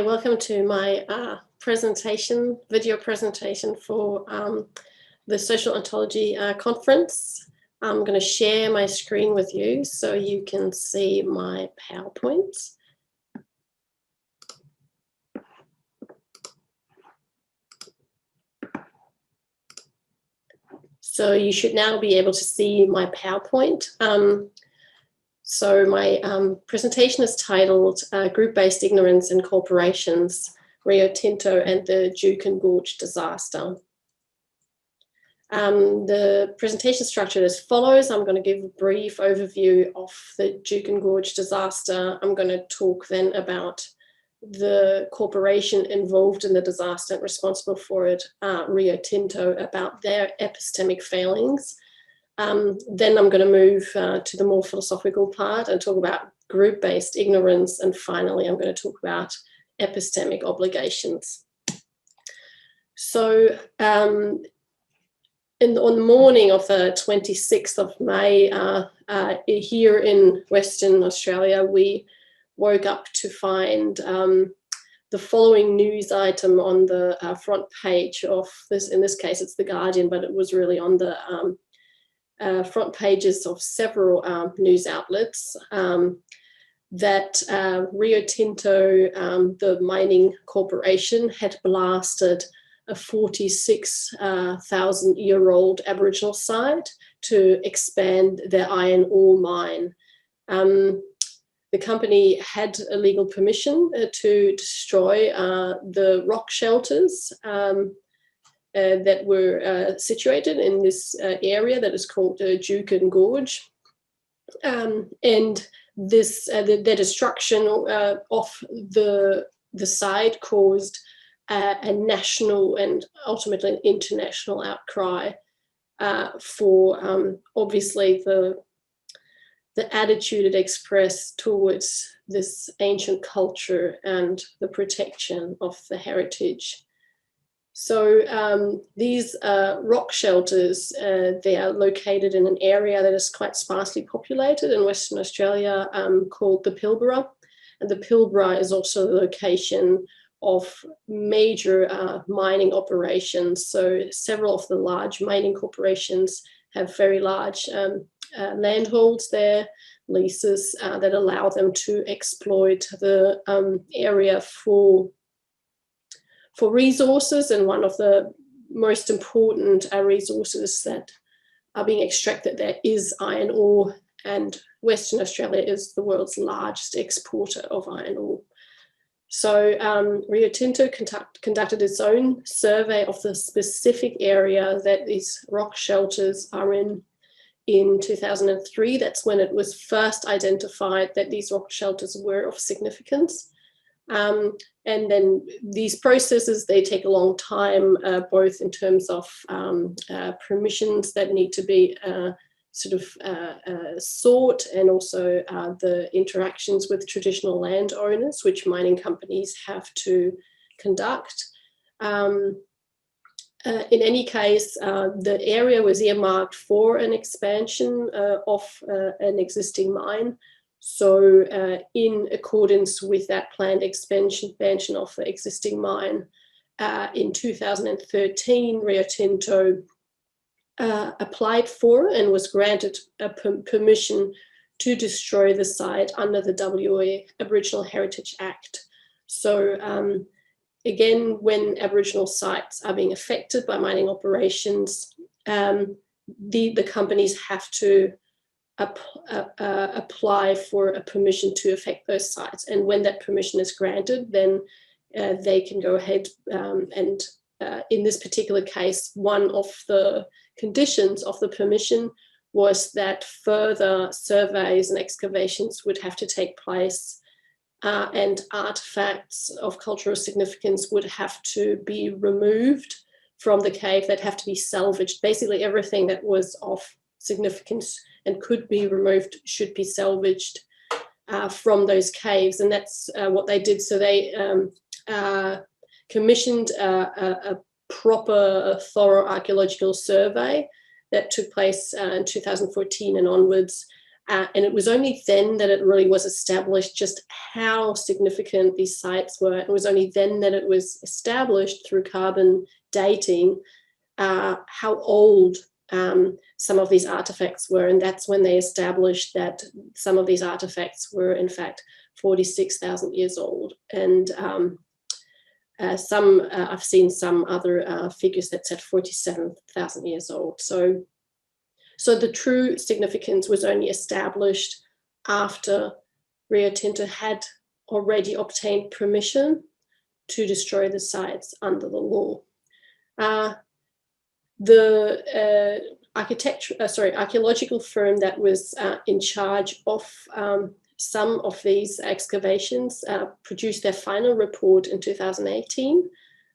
Hi, welcome to my video presentation for the Social Ontology conference. I'm going to share my screen with you so you can see my PowerPoint. So you should now be able to see my PowerPoint. So my presentation is titled Group-based Ignorance in Corporations, Rio Tinto and the Juukan Gorge Disaster. The presentation structure is as follows. I'm going to give a brief overview of the Juukan Gorge Disaster. I'm going to talk then about the corporation involved in the disaster and responsible for it, Rio Tinto, about their epistemic failings. Then I'm going to move to the more philosophical part and talk about group-based ignorance. And finally, I'm going to talk about epistemic obligations. So on the morning of the 26th of May, here in Western Australia, we woke up to find the following news item on the front page of this. In this case, it's The Guardian, but it was really on the front pages of several news outlets, that Rio Tinto, the mining corporation, had blasted a 46,000-year-old Aboriginal site to expand their iron ore mine. The company had a legal permission to destroy the rock shelters that were situated in this area that is called Juukan Gorge, and this the destruction of the site caused a national and ultimately an international outcry for obviously the attitude it expressed towards this ancient culture and the protection of the heritage. So these rock shelters, they are located in an area that is quite sparsely populated in Western Australia, called the Pilbara. And the Pilbara is also the location of major mining operations. So several of the large mining corporations have very large landholds there, leases that allow them to exploit the area for resources, and one of the most important resources that are being extracted there is iron ore, and Western Australia is the world's largest exporter of iron ore. So Rio Tinto conducted its own survey of the specific area that these rock shelters are in 2003. That's when it was first identified that these rock shelters were of significance. And then these processes, they take a long time, both in terms of permissions that need to be sought, and also the interactions with traditional landowners, which mining companies have to conduct. In any case, the area was earmarked for an expansion of an existing mine. So in accordance with that planned expansion of the existing mine, in 2013, Rio Tinto applied for and was granted a permission to destroy the site under the WA Aboriginal Heritage Act. So again, when Aboriginal sites are being affected by mining operations, the companies have to apply for a permission to affect those sites. And when that permission is granted, then they can go ahead and in this particular case, one of the conditions of the permission was that further surveys and excavations would have to take place, and artifacts of cultural significance would have to be removed from the cave, that have to be salvaged. Basically everything that was of significance and could be removed should be salvaged from those caves, and that's what they did. So they commissioned a proper, thorough archaeological survey that took place in 2014 and onwards, And it was only then that it really was established just how significant these sites were. It was only then that it was established through carbon dating how old some of these artifacts were. And that's when they established that some of these artifacts were in fact 46,000 years old. And I've seen some other figures that said 47,000 years old. So the true significance was only established after Rio Tinto had already obtained permission to destroy the sites under the law. The archaeological firm that was in charge of some of these excavations produced their final report in 2018,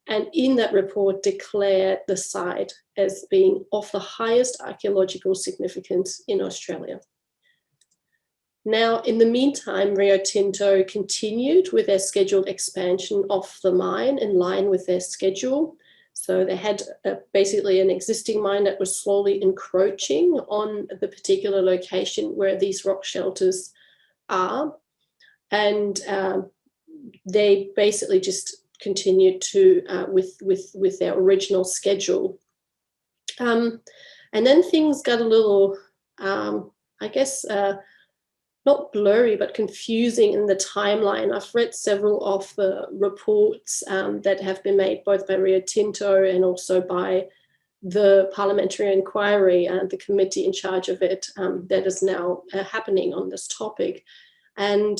and in that report declared the site as being of the highest archaeological significance in Australia. Now, in the meantime, Rio Tinto continued with their scheduled expansion of the mine in line with their schedule. So they had basically an existing mine that was slowly encroaching on the particular location where these rock shelters are. And they basically just continued to with their original schedule. And then things got a little, I guess, not blurry, but confusing in the timeline. I've read several of the reports that have been made both by Rio Tinto and also by the parliamentary inquiry and the committee in charge of it that is now happening on this topic. And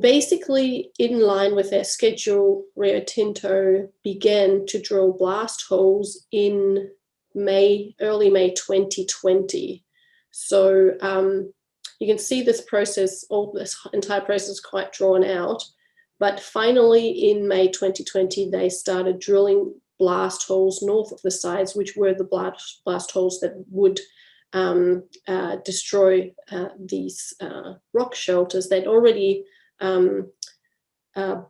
basically, in line with their schedule, Rio Tinto began to drill blast holes in early May 2020. So you can see this process, this entire process is quite drawn out. But finally, in May 2020, they started drilling blast holes north of the sites, which were the blast holes that would destroy these rock shelters. They'd already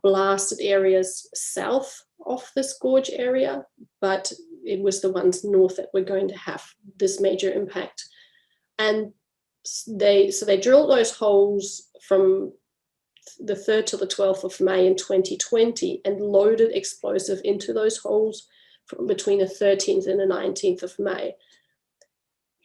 blasted areas south of this gorge area, but it was the ones north that were going to have this major impact. And they drilled those holes from the 3rd to the 12th of May in 2020 and loaded explosive into those holes from between the 13th and the 19th of May.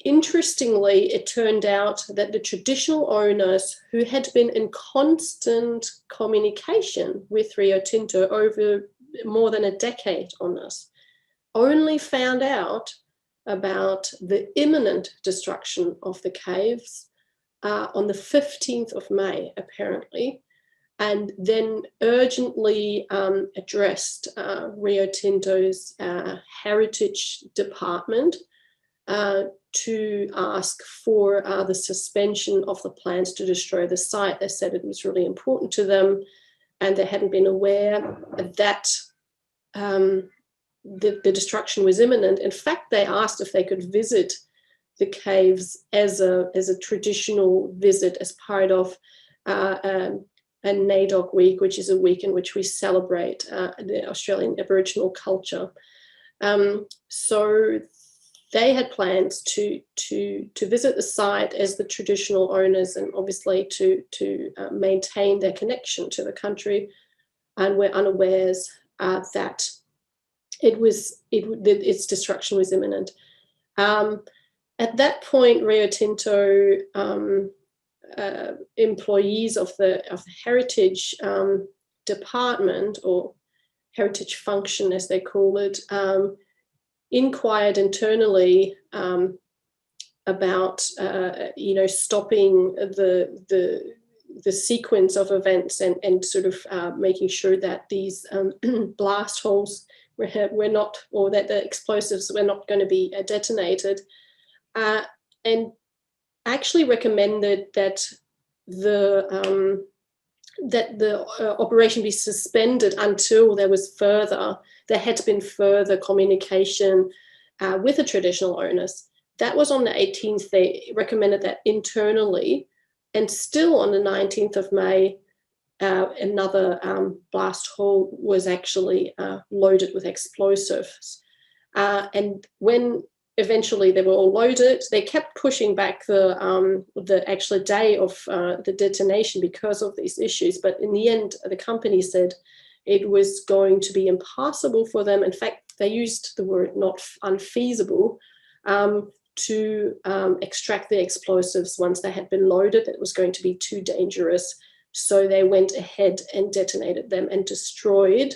Interestingly, it turned out that the traditional owners, who had been in constant communication with Rio Tinto over more than a decade on this, only found out about the imminent destruction of the caves on the 15th of May, apparently, and then urgently addressed Rio Tinto's heritage department to ask for the suspension of the plans to destroy the site. They said it was really important to them, and they hadn't been aware that the destruction was imminent. In fact, they asked if they could visit the caves as a traditional visit as part of a NAIDOC week, which is a week in which we celebrate the Australian Aboriginal culture. So they had plans to visit the site as the traditional owners, and obviously to maintain their connection to the country, and were unawares that its destruction was imminent. At that point, Rio Tinto employees of the heritage department, or heritage function as they call it, inquired internally about stopping the sequence of events and sort of making sure that these blast holes were not, or that the explosives were not going to be detonated, and actually recommended that the operation be suspended until there had been further communication with the traditional owners. That was on the 18th. They recommended that internally, and still on the 19th of May, another blast hole was actually loaded with explosives. And when eventually they were all loaded. They kept pushing back the actual day of the detonation because of these issues. But in the end, the company said it was going to be impossible for them. In fact, they used the word not unfeasible to extract the explosives once they had been loaded. It was going to be too dangerous. So they went ahead and detonated them and destroyed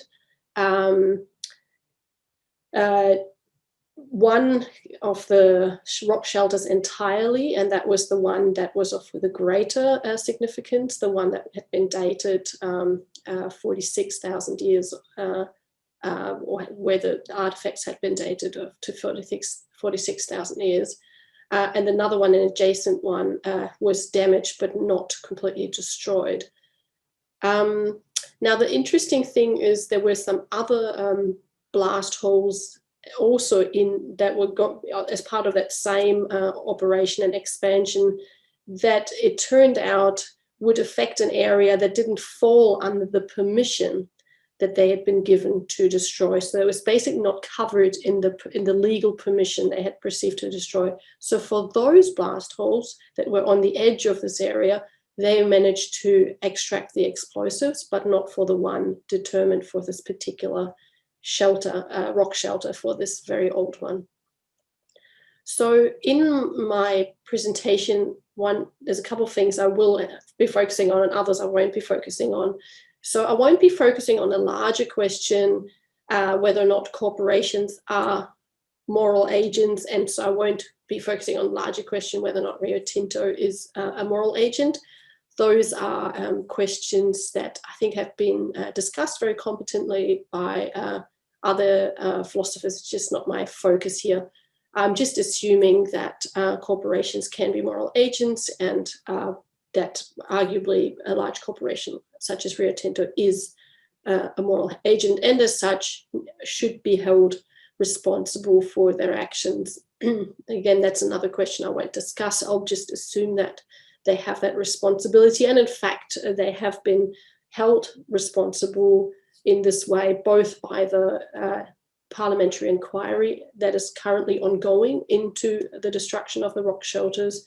one of the rock shelters entirely, and that was the one that was of the greater significance, the one that had been dated 46,000 years, or where the artifacts had been dated to 46,000 years. And another one, an adjacent one, was damaged but not completely destroyed. Now, the interesting thing is there were some other blast holes also in that were got as part of that same operation and expansion that it turned out would affect an area that didn't fall under the permission that they had been given to destroy. So it was basically not covered in the legal permission they had received to destroy. So for those blast holes that were on the edge of this area, they managed to extract the explosives, but not for the one determined for this particular shelter, rock shelter for this very old one. So in my presentation, there's a couple of things I will be focusing on and others I won't be focusing on. So I won't be focusing on a larger question, whether or not corporations are moral agents, and so I won't be focusing on a larger question whether or not Rio Tinto is a moral agent. Those are questions that I think have been discussed very competently by other philosophers. It's just not my focus here. I'm just assuming that corporations can be moral agents, and that arguably a large corporation such as Rio Tinto is a moral agent, and as such should be held responsible for their actions. Again, that's another question I won't discuss. I'll just assume that they have that responsibility, and in fact they have been held responsible in this way, both by the parliamentary inquiry that is currently ongoing into the destruction of the rock shelters,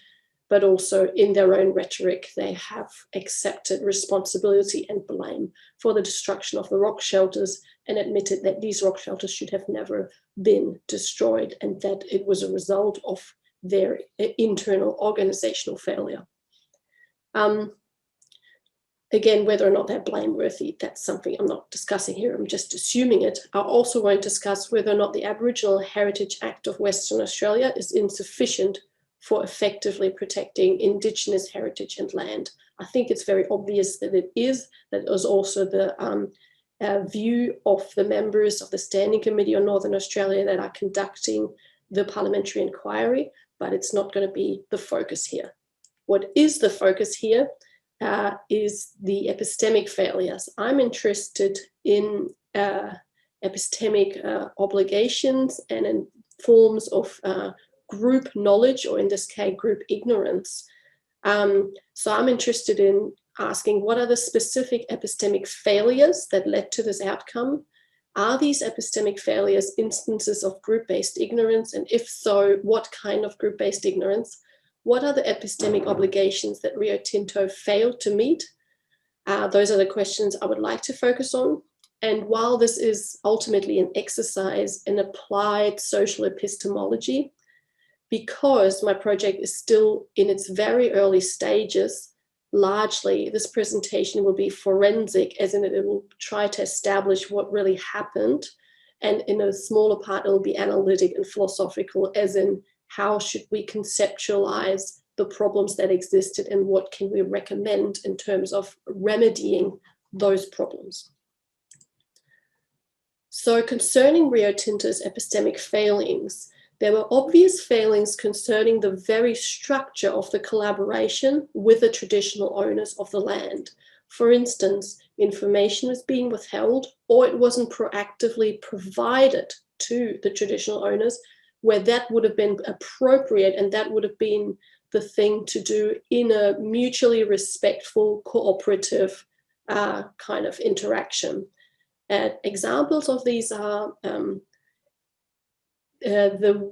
but also in their own rhetoric they have accepted responsibility and blame for the destruction of the rock shelters and admitted that these rock shelters should have never been destroyed and that it was a result of their internal organizational failure. Again, whether or not they're blameworthy, that's something I'm not discussing here, I'm just assuming it. I also won't discuss whether or not the Aboriginal Heritage Act of Western Australia is insufficient for effectively protecting Indigenous heritage and land. I think it's very obvious that it is. That was also the view of the members of the Standing Committee on Northern Australia that are conducting the parliamentary inquiry, but it's not going to be the focus here. What is the focus here is the epistemic failures. I'm interested in epistemic obligations and in forms of group knowledge, or in this case, group ignorance. So I'm interested in asking, what are the specific epistemic failures that led to this outcome? Are these epistemic failures instances of group-based ignorance? And if so, what kind of group-based ignorance? What are the epistemic obligations that Rio Tinto failed to meet? Those are the questions I would like to focus on. And while this is ultimately an exercise in applied social epistemology, because my project is still in its very early stages, largely this presentation will be forensic, as in it will try to establish what really happened. And in a smaller part, it will be analytic and philosophical, as in how should we conceptualize the problems that existed and what can we recommend in terms of remedying those problems. So concerning Rio Tinto's epistemic failings, there were obvious failings concerning the very structure of the collaboration with the traditional owners of the land. For instance, information was being withheld, or it wasn't proactively provided to the traditional owners, where that would have been appropriate and that would have been the thing to do in a mutually respectful, cooperative kind of interaction. Examples of these are the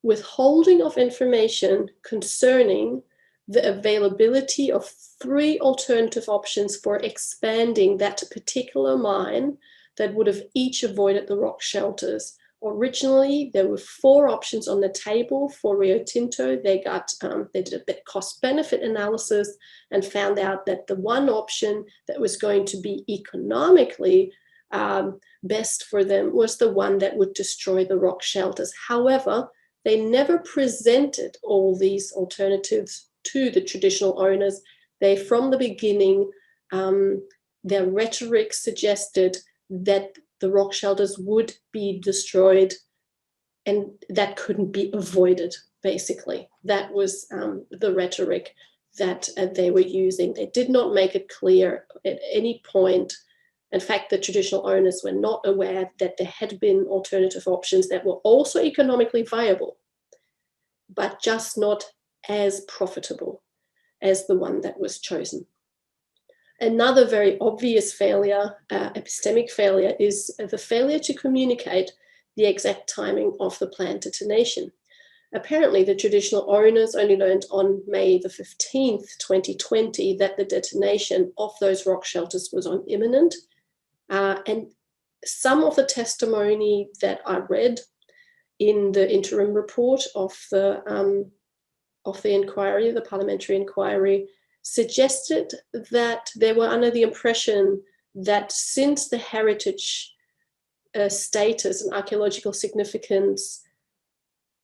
withholding of information concerning the availability of 3 alternative options for expanding that particular mine that would have each avoided the rock shelters. Originally, there were 4 options on the table for Rio Tinto. They did a bit cost-benefit analysis and found out that the one option that was going to be economically best for them was the one that would destroy the rock shelters. However, they never presented all these alternatives to the traditional owners. They, from the beginning, their rhetoric suggested that the rock shelters would be destroyed and that couldn't be avoided, basically. That was the rhetoric that they were using. They did not make it clear at any point. In fact, the traditional owners were not aware that there had been alternative options that were also economically viable, but just not as profitable as the one that was chosen. Another very obvious failure, epistemic failure, is the failure to communicate the exact timing of the planned detonation. Apparently, the traditional owners only learned on May the 15th, 2020, that the detonation of those rock shelters was imminent. And some of the testimony that I read in the interim report of the inquiry, the parliamentary inquiry, suggested that they were under the impression that since the heritage status and archaeological significance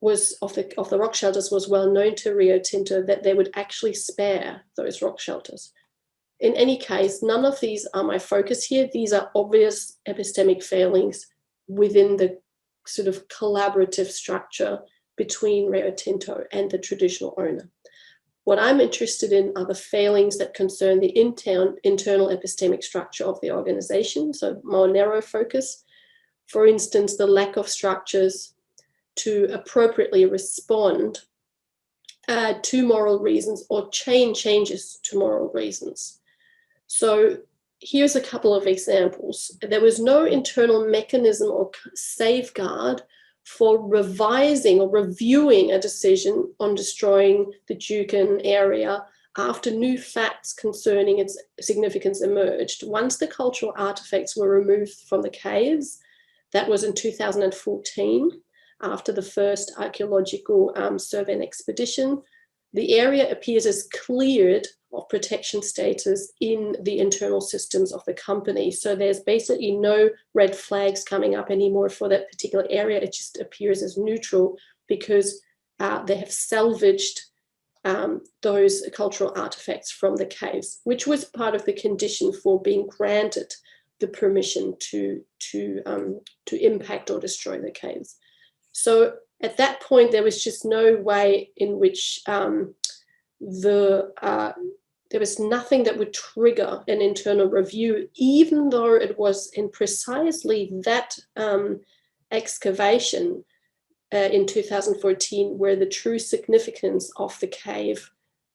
was of the rock shelters was well known to Rio Tinto, that they would actually spare those rock shelters. In any case, none of these are my focus here. These are obvious epistemic failings within the sort of collaborative structure between Rio Tinto and the traditional owner. What I'm interested in are the failings that concern the internal epistemic structure of the organization, so more narrow focus. For instance, the lack of structures to appropriately respond to moral reasons or changes to moral reasons. So here's a couple of examples. There was no internal mechanism or safeguard for revising or reviewing a decision on destroying the Juukan area after new facts concerning its significance emerged. Once the cultural artifacts were removed from the caves, that was in 2014, after the first archaeological survey and expedition, the area appears as cleared of protection status in the internal systems of the company. So there's basically no red flags coming up anymore for that particular area. It just appears as neutral because they have salvaged those cultural artifacts from the caves, which was part of the condition for being granted the permission to impact or destroy the caves. So at that point, there was just no way in which there was nothing that would trigger an internal review, even though it was in precisely that excavation in 2014 where the true significance of the cave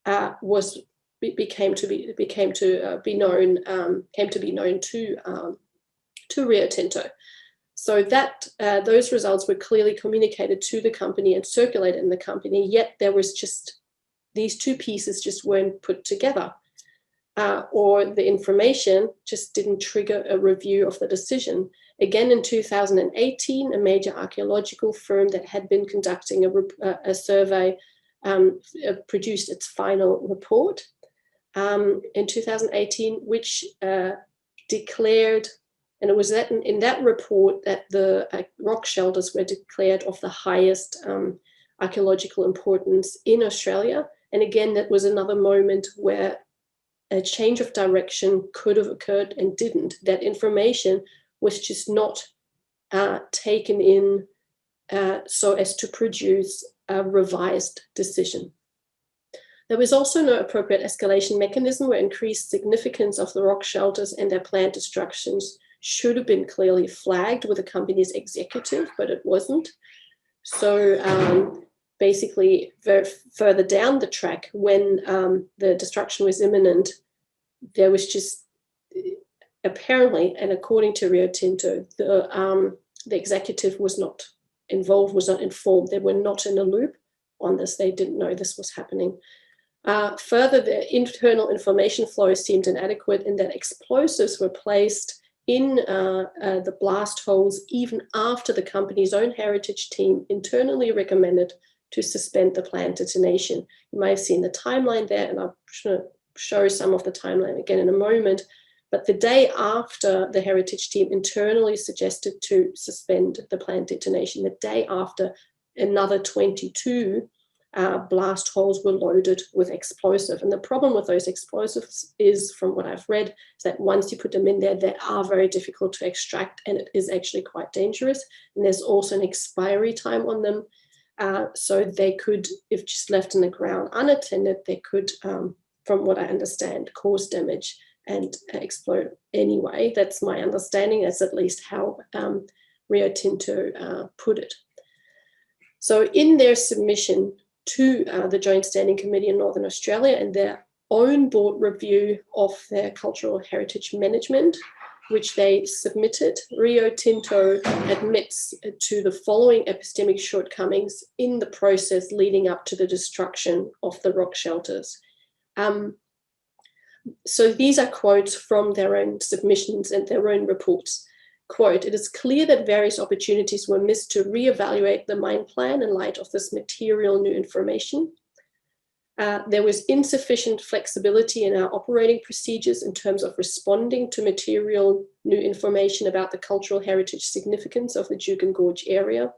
came to be known to Rio Tinto. So that those results were clearly communicated to the company and circulated in the company, yet there was just these two pieces just weren't put together, or the information just didn't trigger a review of the decision. Again, in 2018, a major archaeological firm that had been conducting a survey produced its final report in 2018, which declared, and it was in that report that the rock shelters were declared of the highest archaeological importance in Australia. And again, that was another moment where a change of direction could have occurred and didn't. That information was just not taken in so as to produce a revised decision. There was also no appropriate escalation mechanism where increased significance of the rock shelters and their planned destructions should have been clearly flagged with the company's executive, but it wasn't. So basically, further down the track, when the destruction was imminent, there was just apparently, and according to Rio Tinto, the executive was not involved was not informed. They were not in a loop on this. They didn't know this was happening. Further, the internal information flow seemed inadequate in that explosives were placed in the blast holes even after the company's own heritage team internally recommended to suspend the planned detonation. You may have seen the timeline there, and I'll show some of the timeline again in a moment. But the day after the heritage team internally suggested to suspend the planned detonation, the day after, another 22 blast holes were loaded with explosive. And the problem with those explosives is, from what I've read, is that once you put them in there, they are very difficult to extract, and it is actually quite dangerous. And there's also an expiry time on them. So they could, if just left in the ground unattended, they could, from what I understand, cause damage and explode anyway. That's my understanding. That's at least how Rio Tinto put it. So in their submission to the Joint Standing Committee in Northern Australia and their own board review of their cultural heritage management, which they submitted, Rio Tinto admits to the following epistemic shortcomings in the process leading up to the destruction of the rock shelters. So these are quotes from their own submissions and their own reports. Quote, "It is clear that various opportunities were missed to reevaluate the mine plan in light of this material new information. There was insufficient flexibility in our operating procedures in terms of responding to material new information about the cultural heritage significance of the Juukan Gorge area.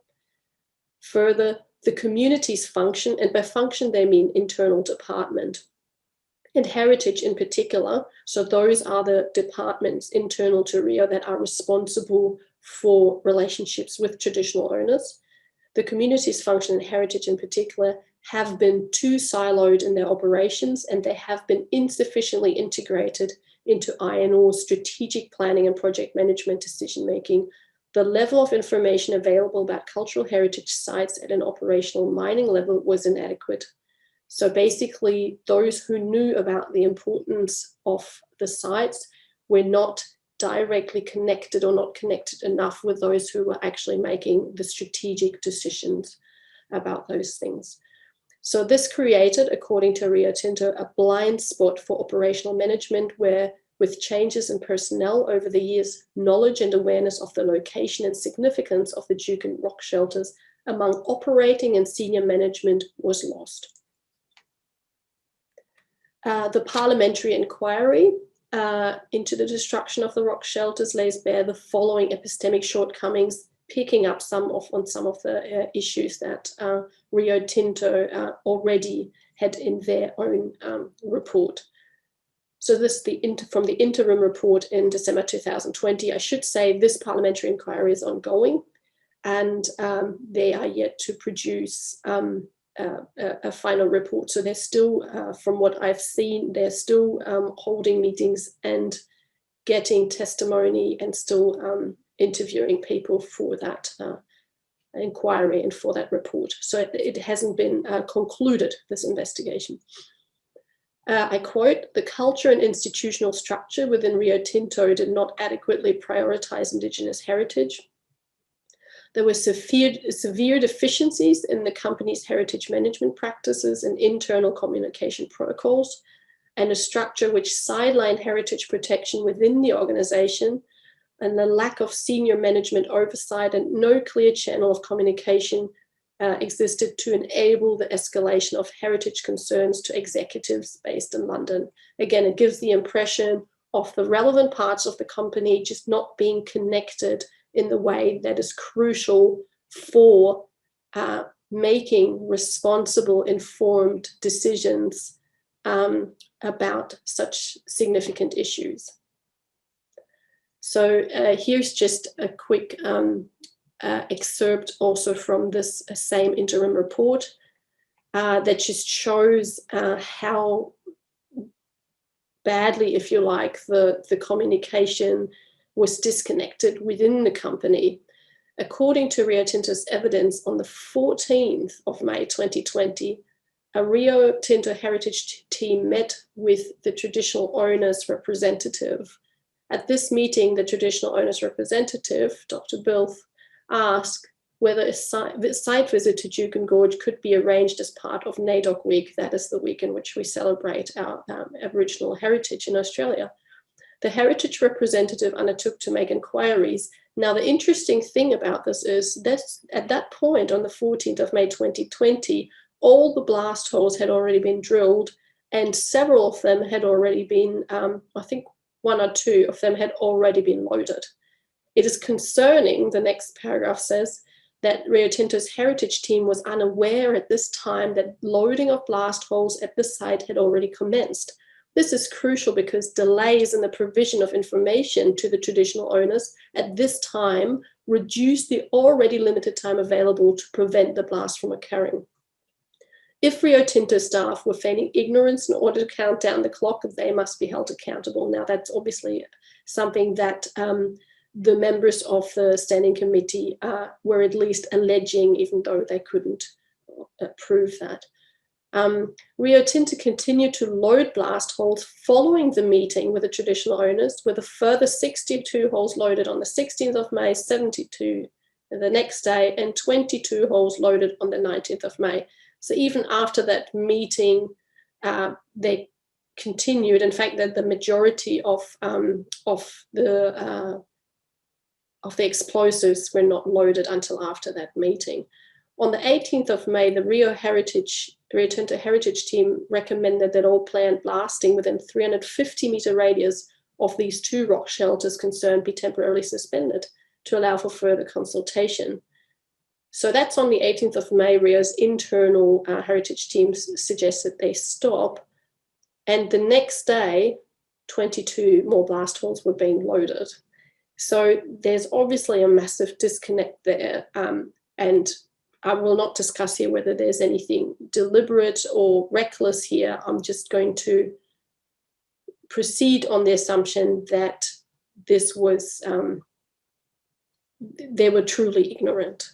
Further, the community's function, and by function they mean internal department, and heritage in particular, so those are the departments internal to Rio that are responsible for relationships with traditional owners. The community's function and heritage in particular have been too siloed in their operations, and they have been insufficiently integrated into INOR's strategic planning and project management decision-making. The level of information available about cultural heritage sites at an operational mining level was inadequate. So basically, those who knew about the importance of the sites were not directly connected or not connected enough with those who were actually making the strategic decisions about those things. So this created, according to Rio Tinto, a blind spot for operational management where, with changes in personnel over the years, knowledge and awareness of the location and significance of the Juukan rock shelters among operating and senior management was lost. The parliamentary inquiry into the destruction of the rock shelters lays bare the following epistemic shortcomings, picking up on some of the issues that Rio Tinto already had in their own report. So this from the interim report in December 2020. I should say this parliamentary inquiry is ongoing, and they are yet to produce a final report. So they're still, from what I've seen, they're still holding meetings and getting testimony and still interviewing people for that inquiry and for that report. So it hasn't been concluded, this investigation. I quote, "The culture and institutional structure within Rio Tinto did not adequately prioritize Indigenous heritage. There were severe deficiencies in the company's heritage management practices and internal communication protocols, and a structure which sidelined heritage protection within the organization, and the lack of senior management oversight and no clear channel of communication existed to enable the escalation of heritage concerns to executives based in London." Again, it gives the impression of the relevant parts of the company just not being connected in the way that is crucial for making responsible, informed decisions about such significant issues. So here's just a quick excerpt also from this same interim report that just shows how badly, if you like, the communication was disconnected within the company. According to Rio Tinto's evidence, on the 14th of May 2020, a Rio Tinto heritage team met with the traditional owners representative. At this meeting, the traditional owners representative, Dr. Bilth, asked, whether a site visit to Juukan Gorge could be arranged as part of NAIDOC Week, that is the week in which we celebrate our Aboriginal heritage in Australia. The heritage representative undertook to make inquiries. Now, the interesting thing about this is that at that point, on the 14th of May 2020, all the blast holes had already been drilled, and several of them had already been, I think 1 or 2 of them had already been loaded. It is concerning, the next paragraph says, that Rio Tinto's heritage team was unaware at this time that loading of blast holes at the site had already commenced. This is crucial because delays in the provision of information to the traditional owners at this time reduced the already limited time available to prevent the blast from occurring. If Rio Tinto staff were feigning ignorance in order to count down the clock, they must be held accountable. Now, that's obviously something that the members of the Standing Committee were at least alleging, even though they couldn't prove that. Rio Tinto continued to load blast holes following the meeting with the traditional owners, with a further 62 holes loaded on the 16th of May, 72 the next day, and 22 holes loaded on the 19th of May. So even after that meeting, they continued. In fact, that the majority of the explosives were not loaded until after that meeting. On the 18th of May, the Rio Tinto heritage team recommended that all planned blasting within 350-meter radius of these 2 rock shelters concerned be temporarily suspended to allow for further consultation. So that's on the 18th of May. Rio's internal heritage teams suggested they stop, and the next day, 22 more blast holes were being loaded. So there's obviously a massive disconnect there, and I will not discuss here whether there's anything deliberate or reckless here. I'm just going to proceed on the assumption that this was, they were truly ignorant.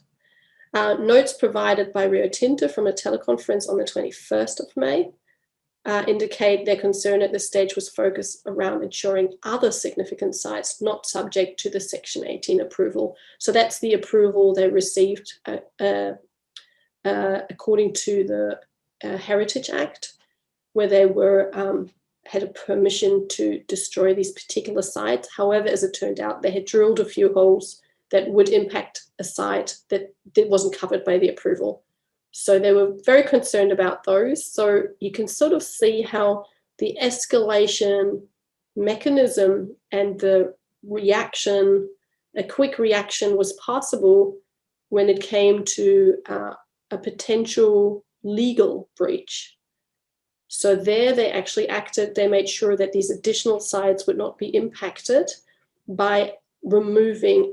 Notes provided by Rio Tinto from a teleconference on the 21st of May indicate their concern at this stage was focused around ensuring other significant sites not subject to the Section 18 approval. So that's the approval they received according to the Heritage Act, where they were had a permission to destroy these particular sites. However, as it turned out, they had drilled a few holes that would impact a site that wasn't covered by the approval. So they were very concerned about those. So you can sort of see how the escalation mechanism and the reaction, a quick reaction, was possible when it came to a potential legal breach. So there they actually acted, they made sure that these additional sites would not be impacted by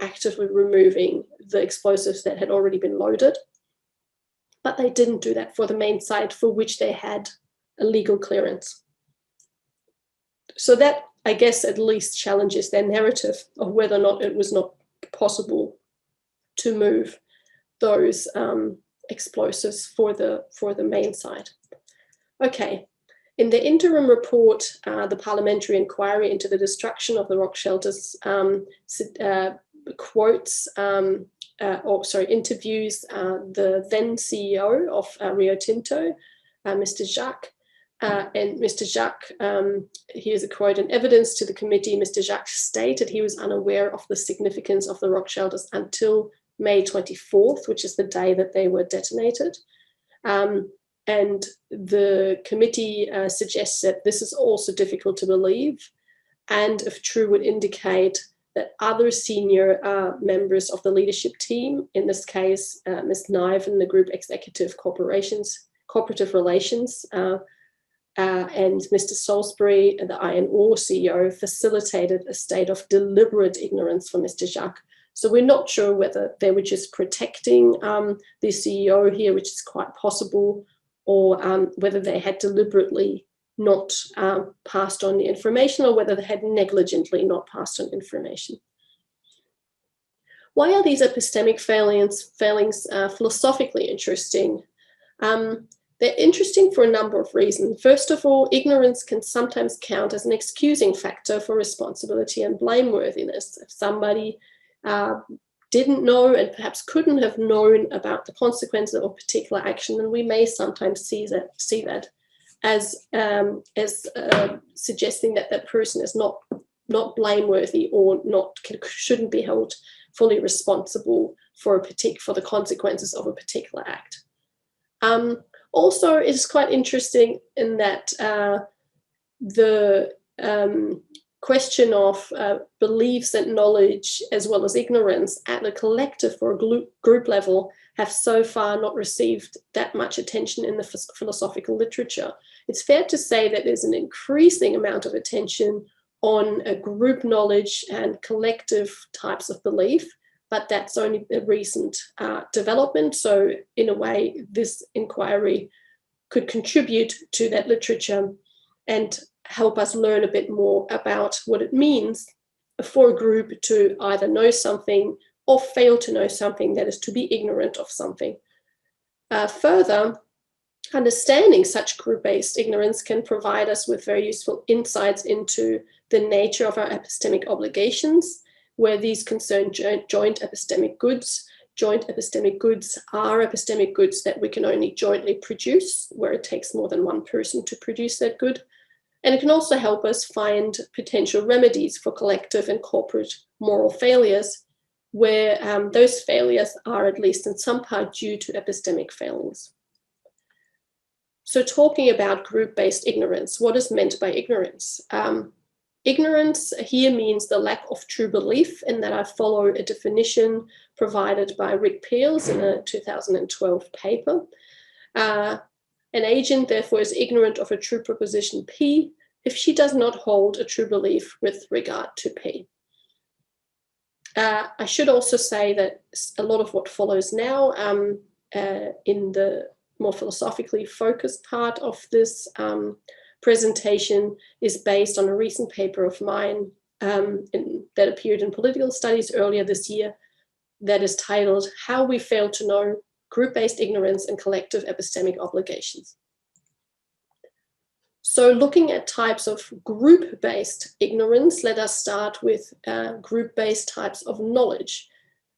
actively removing the explosives that had already been loaded. But they didn't do that for the main site for which they had a legal clearance. So that, I guess, at least challenges their narrative of whether or not it was not possible to move those explosives for the main site. Okay. In the interim report, the parliamentary inquiry into the destruction of the rock shelters interviews the then CEO of Rio Tinto, Mr. Jacques. And Mr. Jacques, here's a quote: "In evidence to the committee, Mr. Jacques stated he was unaware of the significance of the rock shelters until May 24th, which is the day that they were detonated. And the committee suggests that this is also difficult to believe, and if true, would indicate that other senior members of the leadership team, in this case, Ms. Niven, the Group Executive Cooperative Relations, and Mr. Salisbury, the Iron Ore CEO, facilitated a state of deliberate ignorance for Mr. Jacques." So we're not sure whether they were just protecting the CEO here, which is quite possible, or whether they had deliberately not passed on the information, or whether they had negligently not passed on information. Why are these epistemic failings philosophically interesting? They're interesting for a number of reasons. First of all, ignorance can sometimes count as an excusing factor for responsibility and blameworthiness. If somebody didn't know and perhaps couldn't have known about the consequences of a particular action, and we may sometimes see that as suggesting that that person is not blameworthy or shouldn't be held fully responsible for the consequences of a particular act. Also, it's quite interesting in that the question of beliefs and knowledge as well as ignorance at a collective or a group level have so far not received that much attention in the philosophical literature. It's fair to say that there's an increasing amount of attention on a group knowledge and collective types of belief, but that's only a recent development. So in a way, this inquiry could contribute to that literature and help us learn a bit more about what it means for a group to either know something or fail to know something, that is to be ignorant of something. Further, understanding such group-based ignorance can provide us with very useful insights into the nature of our epistemic obligations, where these concern joint epistemic goods. Joint epistemic goods are epistemic goods that we can only jointly produce, where it takes more than one person to produce that good. And it can also help us find potential remedies for collective and corporate moral failures, where those failures are at least in some part due to epistemic failings. So talking about group-based ignorance, what is meant by ignorance? Ignorance here means the lack of true belief, in that I follow a definition provided by Rick Peels in a 2012 paper. An agent, therefore, is ignorant of a true proposition P if she does not hold a true belief with regard to P. I should also say that a lot of what follows now in the more philosophically focused part of this presentation is based on a recent paper of mine that appeared in Political Studies earlier this year that is titled "How We Fail to Know Group-Based Ignorance and Collective Epistemic Obligations." So looking at types of group-based ignorance, let us start with group-based types of knowledge.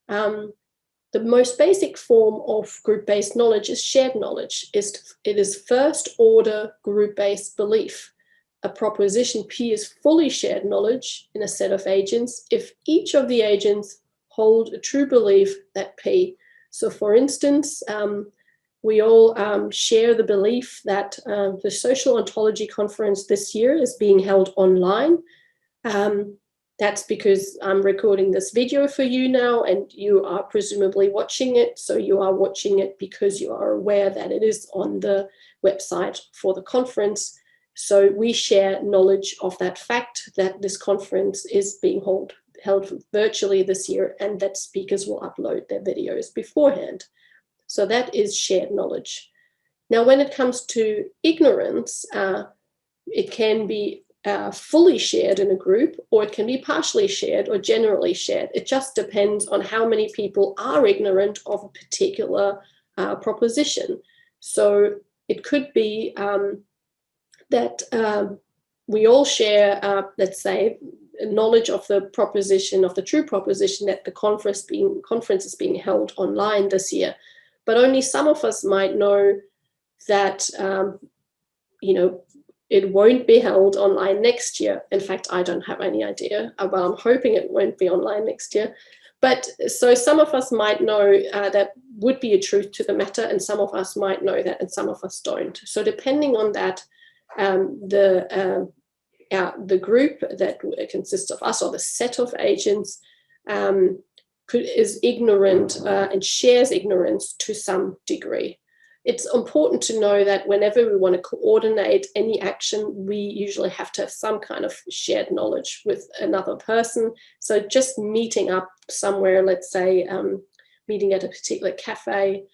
The most basic form of group-based knowledge is shared knowledge. It is first-order group-based belief. A proposition P is fully shared knowledge in a set of agents if each of the agents hold a true belief that P. So for instance, we all share the belief that the Social Ontology conference this year is being held online. That's because I'm recording this video for you now, and you are presumably watching it. So you are watching it because you are aware that it is on the website for the conference. So we share knowledge of that fact that this conference is being held virtually this year, and that speakers will upload their videos beforehand. So that is shared knowledge. Now, when it comes to ignorance, it can be fully shared in a group, or it can be partially shared or generally shared. It just depends on how many people are ignorant of a particular proposition. So it could be that we all share, let's say, knowledge of the proposition, of the true proposition that the conference is being held online this year. But only some of us might know that, it won't be held online next year. In fact, I don't have any idea, but I'm hoping it won't be online next year. But so some of us might know that would be a truth to the matter, and some of us might know that, and some of us don't. So depending on that, the group that consists of us, or the set of agents, is ignorant and shares ignorance to some degree. It's important to know that whenever we want to coordinate any action, we usually have to have some kind of shared knowledge with another person. So just meeting up somewhere, let's say meeting at a particular cafe,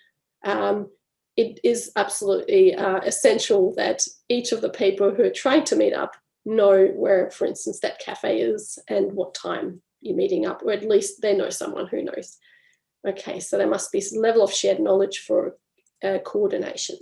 it is absolutely essential that each of the people who are trying to meet up know where, for instance, that cafe is and what time you're meeting up, or at least they know someone who knows. Okay, so there must be some level of shared knowledge for coordination.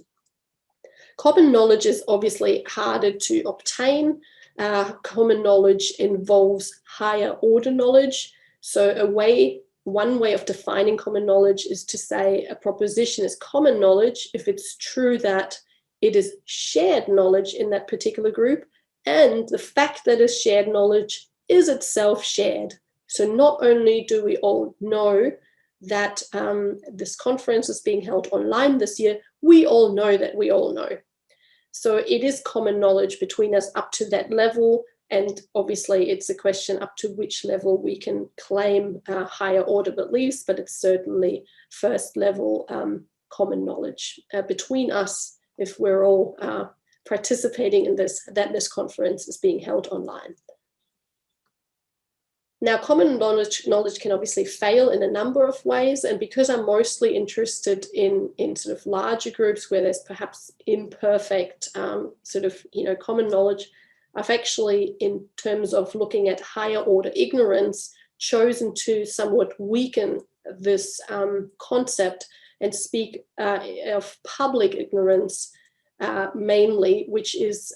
Common knowledge is obviously harder to obtain. Common knowledge involves higher order knowledge. So a way one way of defining common knowledge is to say a proposition is common knowledge if it's true that it is shared knowledge in that particular group, and the fact that it's shared knowledge is itself shared. So not only do we all know that this conference is being held online this year, we all know that we all know. So it is common knowledge between us up to that level, and obviously it's a question up to which level we can claim higher order beliefs, but it's certainly first level common knowledge between us if we're all participating in this, that this conference is being held online. Now, common knowledge can obviously fail in a number of ways, and because I'm mostly interested in sort of larger groups where there's perhaps imperfect sort of, common knowledge, I've actually, in terms of looking at higher order ignorance, chosen to somewhat weaken this concept and speak of public ignorance mainly, which is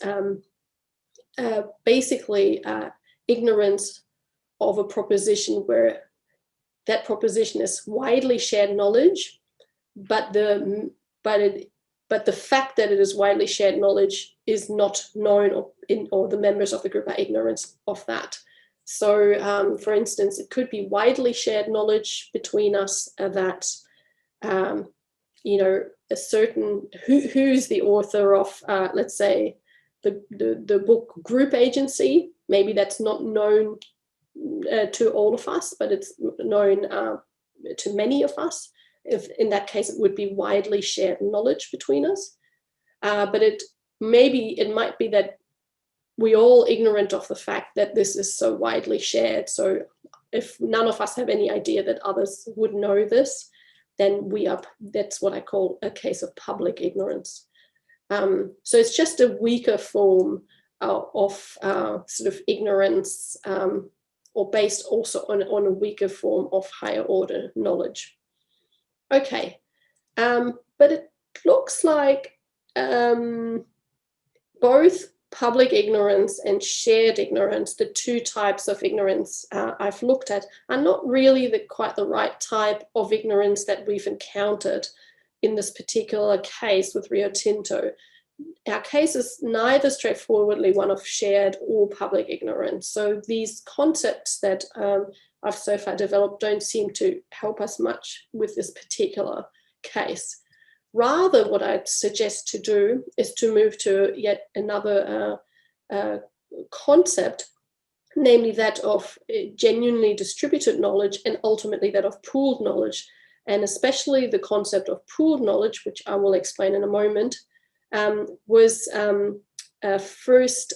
basically ignorance of a proposition where that proposition is widely shared knowledge, but the fact that it is widely shared knowledge is not known, or the members of the group are ignorant of that. So, for instance, it could be widely shared knowledge between us that a certain who's the author of, let's say, the book Group Agency. Maybe that's not known to all of us, but it's known to many of us. If in that case, it would be widely shared knowledge between us. But it might be that we're all ignorant of the fact that this is so widely shared. So if none of us have any idea that others would know this, then that's what I call a case of public ignorance. So it's just a weaker form of sort of ignorance, or based also on a weaker form of higher order knowledge. Okay, but it looks like both public ignorance and shared ignorance, the two types of ignorance I've looked at, are not really quite the right type of ignorance that we've encountered in this particular case with Rio Tinto. Our case is neither straightforwardly one of shared or public ignorance. So these concepts that I've so far developed don't seem to help us much with this particular case. Rather, what I'd suggest to do is to move to yet another concept, namely that of genuinely distributed knowledge and ultimately that of pooled knowledge, and especially the concept of pooled knowledge, which I will explain in a moment, was first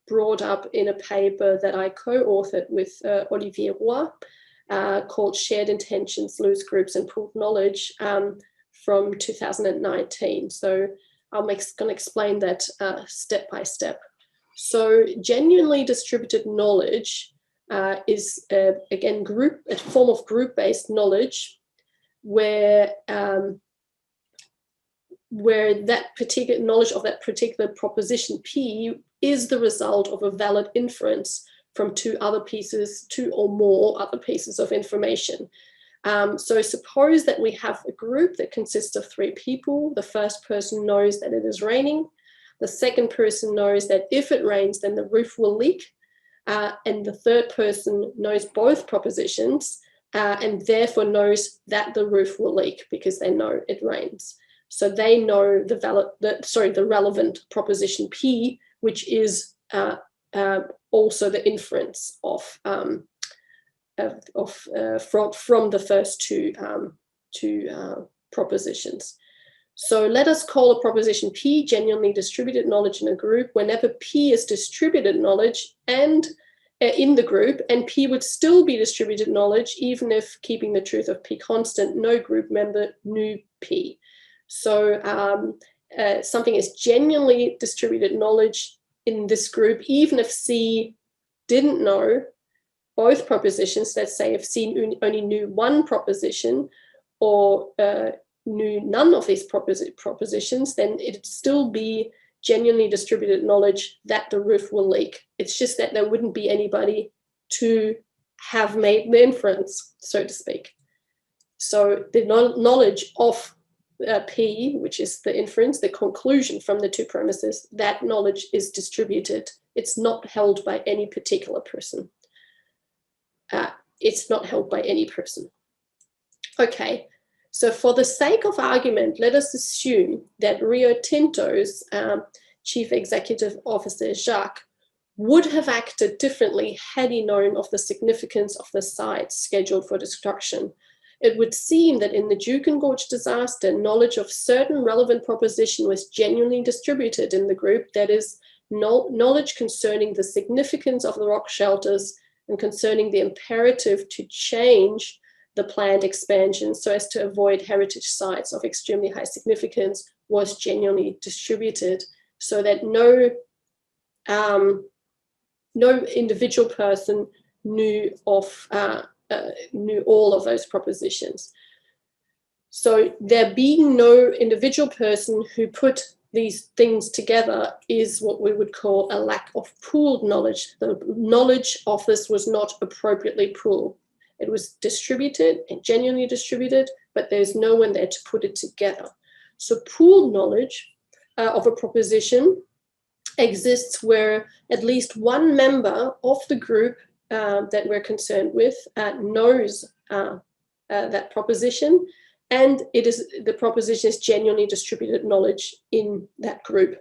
brought up in a paper that I co-authored with Olivier Roy called Shared Intentions, Loose Groups and Pooled Knowledge from 2019. So I'm going to explain that step by step. So genuinely distributed knowledge is, again, a form of group-based knowledge where that particular knowledge of that particular proposition P is the result of a valid inference from two or more other pieces of information. So suppose that we have a group that consists of 3 people. The first person knows that it is raining. The second person knows that if it rains, then the roof will leak. And the third person knows both propositions and therefore knows that the roof will leak because they know it rains. So they know the relevant proposition P, which is also the inference from the first two propositions. So let us call a proposition P genuinely distributed knowledge in a group whenever P is distributed knowledge and in the group, and P would still be distributed knowledge even if, keeping the truth of P constant, no group member knew P. So something is genuinely distributed knowledge in this group, even if C didn't know both propositions. Let's say if C only knew one proposition or knew none of these propositions, then it'd still be genuinely distributed knowledge that the roof will leak. It's just that there wouldn't be anybody to have made the inference, so to speak. So the knowledge of P, which is the inference, the conclusion from the two premises, that knowledge is distributed. It's not held by any particular person. It's not held by any person. Okay, so for the sake of argument, let us assume that Rio Tinto's Chief Executive Officer, Jacques, would have acted differently had he known of the significance of the sites scheduled for destruction. It would seem that in the Juukan Gorge disaster, knowledge of certain relevant proposition was genuinely distributed in the group, that is, knowledge concerning the significance of the rock shelters and concerning the imperative to change the planned expansion so as to avoid heritage sites of extremely high significance was genuinely distributed, so that no individual person knew all of those propositions. So there being no individual person who put these things together is what we would call a lack of pooled knowledge. The knowledge of this was not appropriately pooled. It was distributed and genuinely distributed, but there's no one there to put it together. So pooled knowledge of a proposition exists where at least one member of the group that we're concerned with knows that proposition, and the proposition is genuinely distributed knowledge in that group.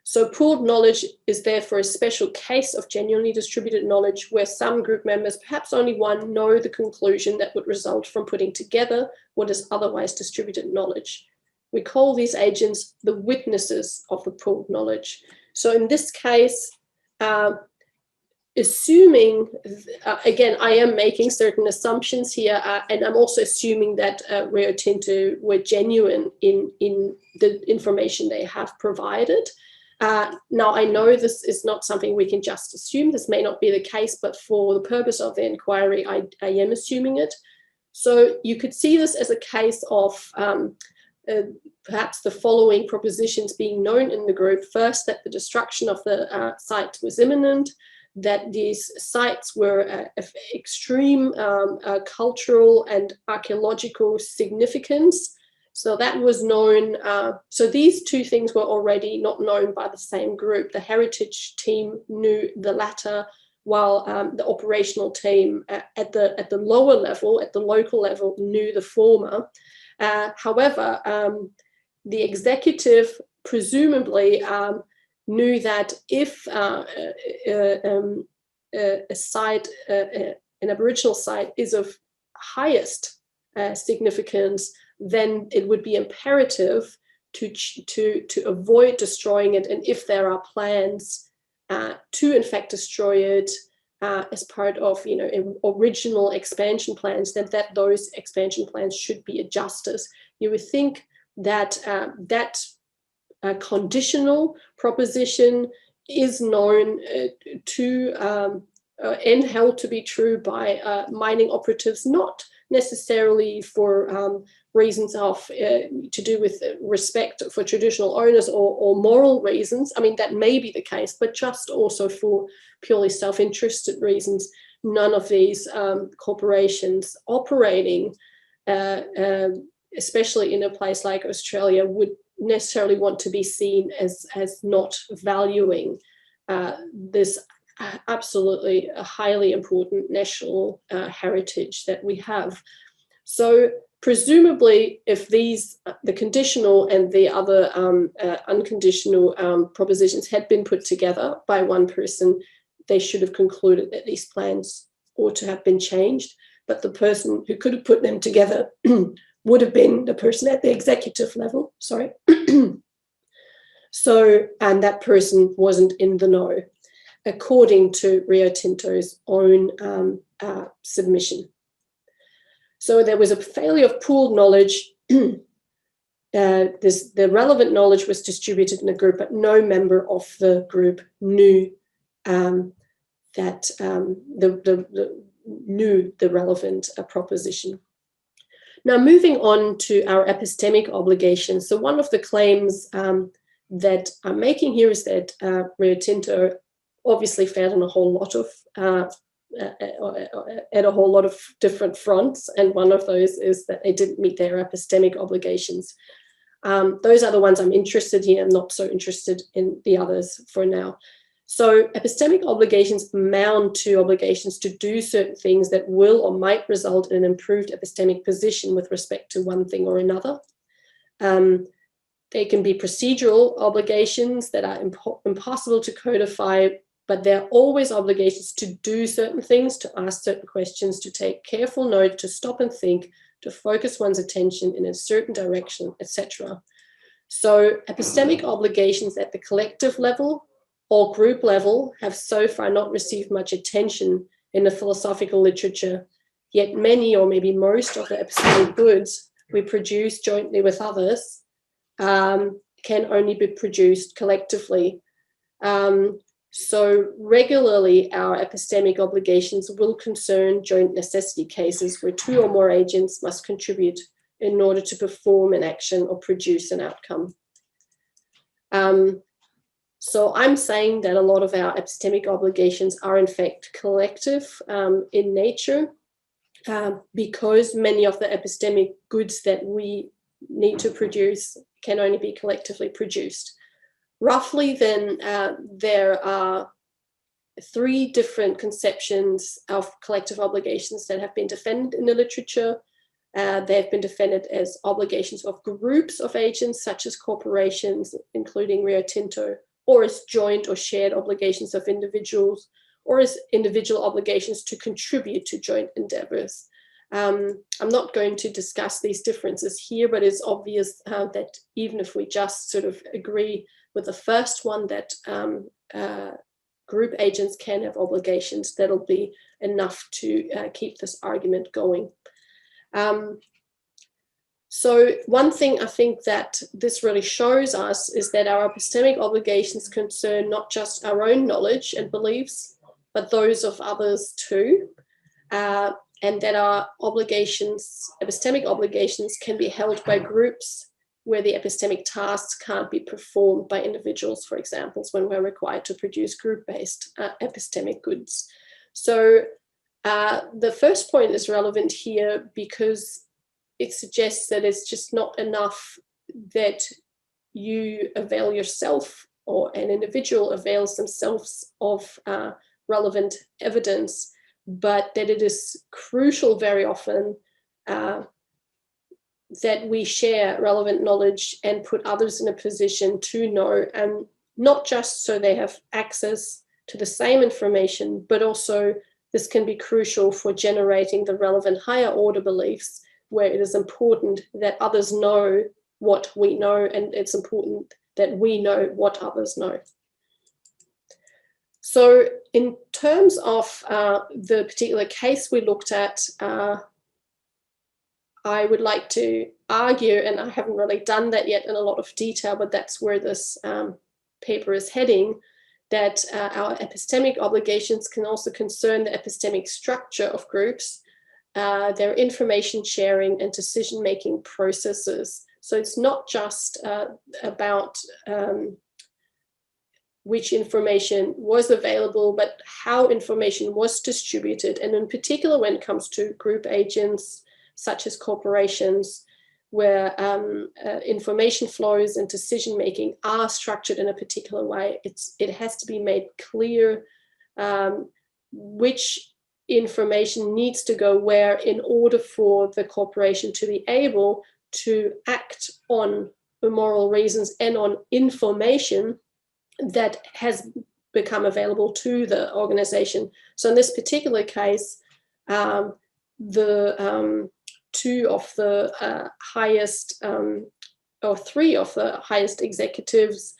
So pooled knowledge is therefore a special case of genuinely distributed knowledge where some group members, perhaps only one, know the conclusion that would result from putting together what is otherwise distributed knowledge. We call these agents the witnesses of the pooled knowledge. So in this case, assuming, again, I am making certain assumptions here, and I'm also assuming that Rio Tinto were genuine in the information they have provided. Now, I know this is not something we can just assume. This may not be the case, but for the purpose of the inquiry, I am assuming it. So you could see this as a case of perhaps the following propositions being known in the group. First, that the destruction of the site was imminent, that these sites were of extreme cultural and archaeological significance. So that was known. So these two things were already not known by the same group. The heritage team knew the latter, while the operational team at the lower level, at the local level, knew the former. However, the executive presumably knew that if a site, an Aboriginal site, is of highest significance, then it would be imperative to avoid destroying it. And if there are plans to in fact destroy it as part of original expansion plans, then those expansion plans should be adjusted. You would think that that conditional proposition is known to and held to be true by mining operatives, not necessarily for reasons of to do with respect for traditional owners or moral reasons. I mean, that may be the case, but just also for purely self-interested reasons. None of these corporations operating, especially in a place like Australia, would necessarily want to be seen as not valuing this absolutely highly important national heritage that we have. So presumably, if the conditional and the other unconditional propositions had been put together by one person, they should have concluded that these plans ought to have been changed. But the person who could have put them together would have been the person at the executive level, sorry. So, and that person wasn't in the know, according to Rio Tinto's own submission. So there was a failure of pooled knowledge. The relevant knowledge was distributed in a group, but no member of the group knew knew the relevant proposition. Now, moving on to our epistemic obligations. So one of the claims that I'm making here is that Rio Tinto obviously failed in a whole lot of at a whole lot of different fronts, and one of those is that they didn't meet their epistemic obligations. Those are the ones I'm interested in. I'm not so interested in the others for now. So epistemic obligations amount to obligations to do certain things that will or might result in an improved epistemic position with respect to one thing or another. They can be procedural obligations that are impossible to codify, but they're always obligations to do certain things, to ask certain questions, to take careful note, to stop and think, to focus one's attention in a certain direction, etc. So epistemic obligations at the collective level or group level have so far not received much attention in the philosophical literature, yet many or maybe most of the epistemic goods we produce jointly with others can only be produced collectively. So regularly our epistemic obligations will concern joint necessity cases where two or more agents must contribute in order to perform an action or produce an outcome. So I'm saying that a lot of our epistemic obligations are in fact collective in nature, because many of the epistemic goods that we need to produce can only be collectively produced. Roughly then, there are three different conceptions of collective obligations that have been defended in the literature. They have been defended as obligations of groups of agents, such as corporations, including Rio Tinto, or as joint or shared obligations of individuals, or as individual obligations to contribute to joint endeavors. I'm not going to discuss these differences here, but it's obvious that even if we just sort of agree with the first one, that group agents can have obligations, that'll be enough to keep this argument going. So one thing I think that this really shows us is that our epistemic obligations concern not just our own knowledge and beliefs, but those of others too. And that our obligations, epistemic obligations, can be held by groups where the epistemic tasks can't be performed by individuals, for example, when we're required to produce group-based epistemic goods. So the first point is relevant here because it suggests that it's just not enough that you avail yourself or an individual avails themselves of relevant evidence, but that it is crucial very often that we share relevant knowledge and put others in a position to know, and not just so they have access to the same information, but also this can be crucial for generating the relevant higher order beliefs, where it is important that others know what we know, and it's important that we know what others know. So in terms of the particular case we looked at, I would like to argue, and I haven't really done that yet in a lot of detail, but that's where this paper is heading, that our epistemic obligations can also concern the epistemic structure of groups, their information sharing and decision-making processes. So it's not just about which information was available, but how information was distributed. And in particular, when it comes to group agents, such as corporations, where information flows and decision-making are structured in a particular way, it has to be made clear which information needs to go where in order for the corporation to be able to act on moral reasons and on information that has become available to the organization. So in this particular case, two of the highest, or three of the highest executives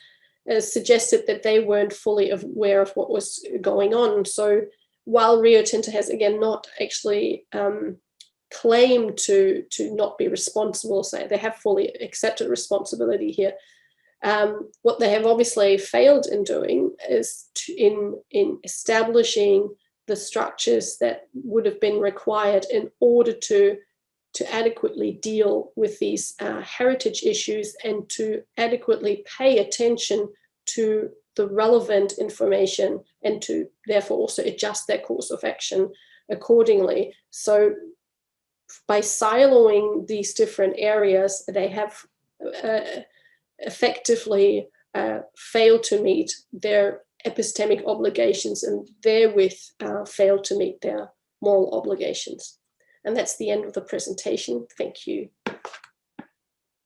suggested that they weren't fully aware of what was going on. So while Rio Tinto has, again, not actually claimed to not be responsible, so they have fully accepted responsibility here, what they have obviously failed in doing is in establishing the structures that would have been required in order to adequately deal with these heritage issues and to adequately pay attention to the relevant information and to therefore also adjust their course of action accordingly. So by siloing these different areas, they have effectively failed to meet their epistemic obligations and therewith failed to meet their moral obligations. And that's the end of the presentation. Thank you.